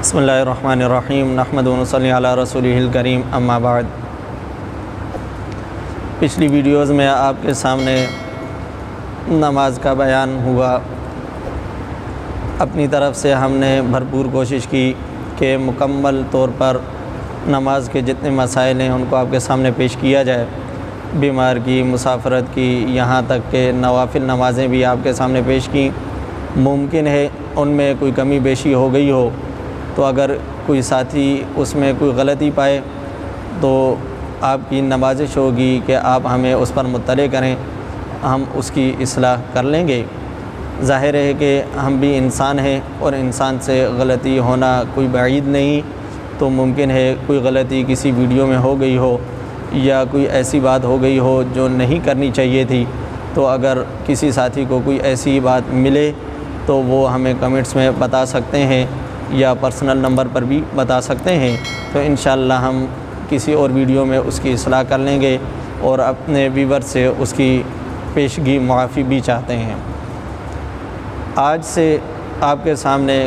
بسم اللہ الرحمن الرحیم نحمد و نصلی علی رسولہ الکریم اما بعد۔ پچھلی ویڈیوز میں آپ کے سامنے نماز کا بیان ہوا۔ اپنی طرف سے ہم نے بھرپور کوشش کی کہ مکمل طور پر نماز کے جتنے مسائل ہیں ان کو آپ کے سامنے پیش کیا جائے، بیمار کی، مسافرت کی، یہاں تک کہ نوافل نمازیں بھی آپ کے سامنے پیش کی۔ ممکن ہے ان میں کوئی کمی بیشی ہو گئی ہو، تو اگر کوئی ساتھی اس میں کوئی غلطی پائے تو آپ کی نوازش ہوگی کہ آپ ہمیں اس پر مطلع کریں، ہم اس کی اصلاح کر لیں گے۔ ظاہر ہے کہ ہم بھی انسان ہیں اور انسان سے غلطی ہونا کوئی بعید نہیں، تو ممکن ہے کوئی غلطی کسی ویڈیو میں ہو گئی ہو یا کوئی ایسی بات ہو گئی ہو جو نہیں کرنی چاہیے تھی۔ تو اگر کسی ساتھی کو کوئی ایسی بات ملے تو وہ ہمیں کمنٹس میں بتا سکتے ہیں یا پرسنل نمبر پر بھی بتا سکتے ہیں، تو انشاءاللہ ہم کسی اور ویڈیو میں اس کی اصلاح کر لیں گے اور اپنے ویور سے اس کی پیشگی معافی بھی چاہتے ہیں۔ آج سے آپ کے سامنے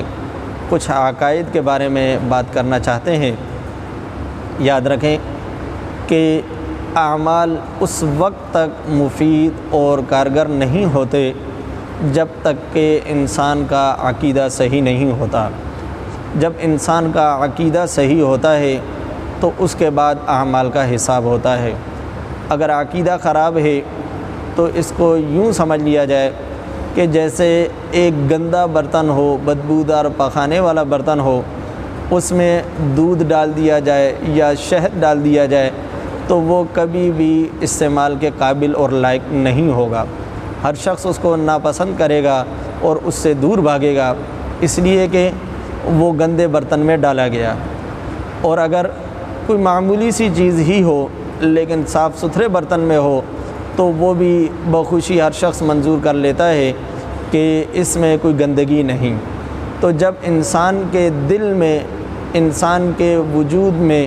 کچھ عقائد کے بارے میں بات کرنا چاہتے ہیں۔ یاد رکھیں کہ اعمال اس وقت تک مفید اور کارگر نہیں ہوتے جب تک کہ انسان کا عقیدہ صحیح نہیں ہوتا۔ جب انسان کا عقیدہ صحیح ہوتا ہے تو اس کے بعد اعمال کا حساب ہوتا ہے۔ اگر عقیدہ خراب ہے تو اس کو یوں سمجھ لیا جائے کہ جیسے ایک گندا برتن ہو، بدبودار پخانے والا برتن ہو، اس میں دودھ ڈال دیا جائے یا شہد ڈال دیا جائے تو وہ کبھی بھی استعمال کے قابل اور لائق نہیں ہوگا۔ ہر شخص اس کو ناپسند کرے گا اور اس سے دور بھاگے گا، اس لیے کہ وہ گندے برتن میں ڈالا گیا۔ اور اگر کوئی معمولی سی چیز ہی ہو لیکن صاف ستھرے برتن میں ہو تو وہ بھی بخوشی ہر شخص منظور کر لیتا ہے کہ اس میں کوئی گندگی نہیں۔ تو جب انسان کے دل میں، انسان کے وجود میں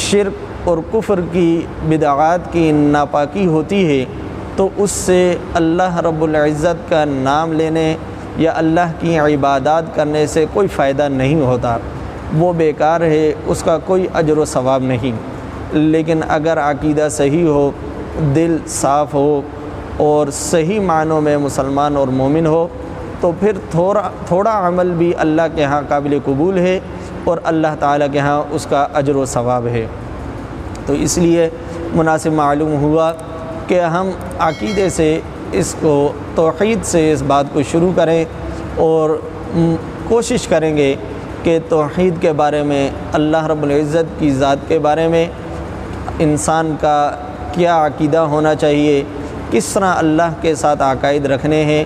شرک اور کفر کی، بدعات کی ناپاکی ہوتی ہے تو اس سے اللہ رب العزت کا نام لینے یا اللہ کی عبادات کرنے سے کوئی فائدہ نہیں ہوتا، وہ بیکار ہے، اس کا کوئی اجر و ثواب نہیں۔ لیکن اگر عقیدہ صحیح ہو، دل صاف ہو اور صحیح معنوں میں مسلمان اور مومن ہو تو پھر تھوڑا عمل بھی اللہ کے ہاں قابل قبول ہے اور اللہ تعالیٰ کے ہاں اس کا اجر و ثواب ہے۔ تو اس لیے مناسب معلوم ہوا کہ ہم عقیدے سے اس کو، توحید سے اس بات کو شروع کریں اور کوشش کریں گے کہ توحید کے بارے میں، اللہ رب العزت کی ذات کے بارے میں انسان کا کیا عقیدہ ہونا چاہیے، کس طرح اللہ کے ساتھ عقائد رکھنے ہیں،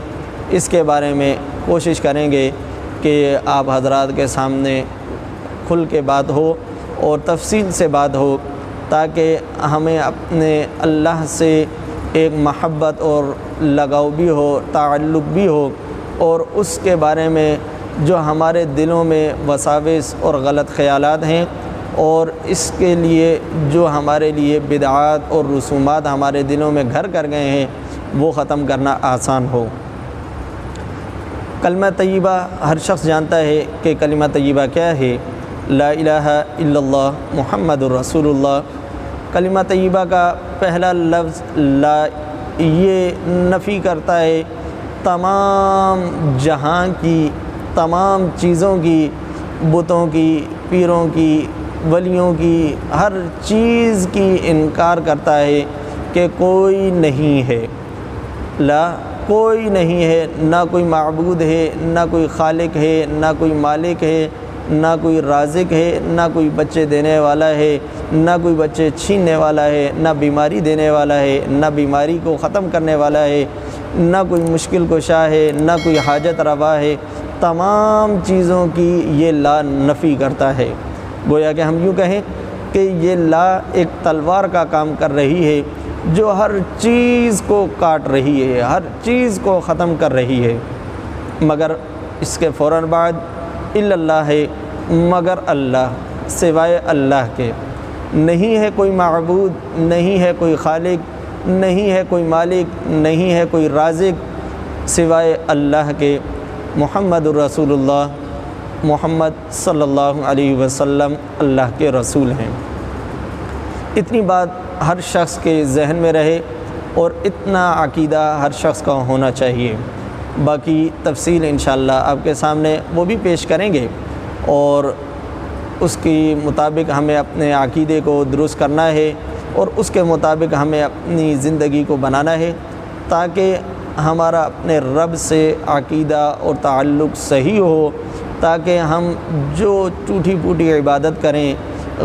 اس کے بارے میں کوشش کریں گے کہ آپ حضرات کے سامنے کھل کے بات ہو اور تفصیل سے بات ہو، تاکہ ہمیں اپنے اللہ سے ایک محبت اور لگاؤ بھی ہو، تعلق بھی ہو، اور اس کے بارے میں جو ہمارے دلوں میں وساوس اور غلط خیالات ہیں اور اس کے لیے جو ہمارے لیے بدعات اور رسومات ہمارے دلوں میں گھر کر گئے ہیں وہ ختم کرنا آسان ہو۔ کلمہ طیبہ ہر شخص جانتا ہے کہ کلمہ طیبہ کیا ہے۔ لا الہ الا اللہ محمد الرسول اللہ۔ کلمہ طیبہ کا پہلا لفظ لا، یہ نفی کرتا ہے تمام جہاں کی، تمام چیزوں کی، بتوں کی، پیروں کی، ولیوں کی، ہر چیز کی انکار کرتا ہے کہ کوئی نہیں ہے۔ لا، کوئی نہیں ہے، نہ کوئی معبود ہے، نہ کوئی خالق ہے، نہ کوئی مالک ہے، نہ کوئی رازق ہے، نہ کوئی بچے دینے والا ہے، نہ کوئی بچے چھیننے والا ہے، نہ بیماری دینے والا ہے، نہ بیماری کو ختم کرنے والا ہے، نہ کوئی مشکل کشا ہے، نہ کوئی حاجت روا ہے۔ تمام چیزوں کی یہ لا نفی کرتا ہے۔ گویا کہ ہم یوں کہیں کہ یہ لا ایک تلوار کا کام کر رہی ہے جو ہر چیز کو کاٹ رہی ہے، ہر چیز کو ختم کر رہی ہے۔ مگر اس کے فوراً بعد الا اللہ ہے، مگر اللہ، سوائے اللہ کے نہیں ہے کوئی معبود، نہیں ہے کوئی خالق، نہیں ہے کوئی مالک، نہیں ہے کوئی رازق سوائے اللہ کے۔ محمد الرسول اللہ محمد صلی اللہ علیہ وسلم اللہ کے رسول ہیں۔ اتنی بات ہر شخص کے ذہن میں رہے اور اتنا عقیدہ ہر شخص کا ہونا چاہیے۔ باقی تفصیل انشاءاللہ آپ کے سامنے وہ بھی پیش کریں گے، اور اس کی مطابق ہمیں اپنے عقیدے کو درست کرنا ہے اور اس کے مطابق ہمیں اپنی زندگی کو بنانا ہے، تاکہ ہمارا اپنے رب سے عقیدہ اور تعلق صحیح ہو، تاکہ ہم جو ٹوٹی پھوٹی عبادت کریں،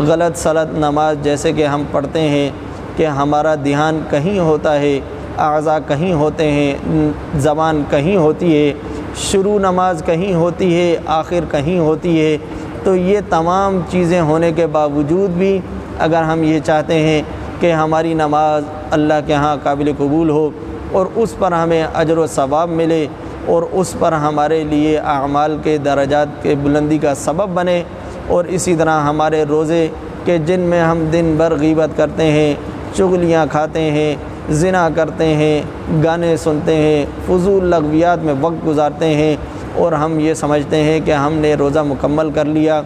غلط سلط نماز جیسے کہ ہم پڑھتے ہیں کہ ہمارا دھیان کہیں ہوتا ہے، اعضاء کہیں ہوتے ہیں، زبان کہیں ہوتی ہے، شروع نماز کہیں ہوتی ہے، آخر کہیں ہوتی ہے، تو یہ تمام چیزیں ہونے کے باوجود بھی اگر ہم یہ چاہتے ہیں کہ ہماری نماز اللہ کے ہاں قابل قبول ہو اور اس پر ہمیں اجر و ثواب ملے اور اس پر ہمارے لیے اعمال کے درجات کے بلندی کا سبب بنے، اور اسی طرح ہمارے روزے کہ جن میں ہم دن بھر غیبت کرتے ہیں، چغلیاں کھاتے ہیں، زنا کرتے ہیں، گانے سنتے ہیں، فضول لغویات میں وقت گزارتے ہیں، اور ہم یہ سمجھتے ہیں کہ ہم نے روزہ مکمل کر لیا،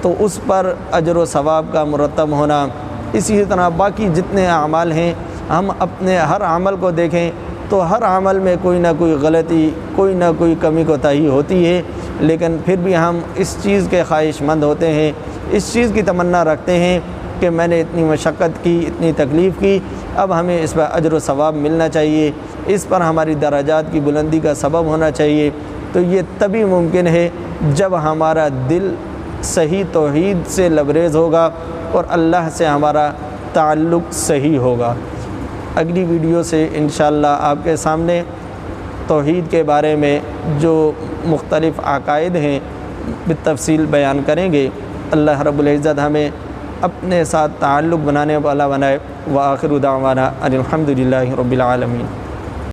تو اس پر اجر و ثواب کا مرتب ہونا۔ اسی طرح باقی جتنے اعمال ہیں، ہم اپنے ہر عمل کو دیکھیں تو ہر عمل میں کوئی نہ کوئی غلطی، کوئی نہ کوئی کمی کوتاہی ہوتی ہے، لیکن پھر بھی ہم اس چیز کے خواہش مند ہوتے ہیں، اس چیز کی تمنا رکھتے ہیں کہ میں نے اتنی مشقت کی، اتنی تکلیف کی، اب ہمیں اس پر اجر و ثواب ملنا چاہیے، اس پر ہماری درجات کی بلندی کا سبب ہونا چاہیے۔ تو یہ تبھی ممکن ہے جب ہمارا دل صحیح توحید سے لبریز ہوگا اور اللہ سے ہمارا تعلق صحیح ہوگا۔ اگلی ویڈیو سے انشاءاللہ آپ کے سامنے توحید کے بارے میں جو مختلف عقائد ہیں بالتفصیل بیان کریں گے۔ اللہ رب العزت ہمیں اپنے ساتھ تعلق بنانے والا بنائے۔ وآخر دعوانا ان الحمد للہ رب العالمین۔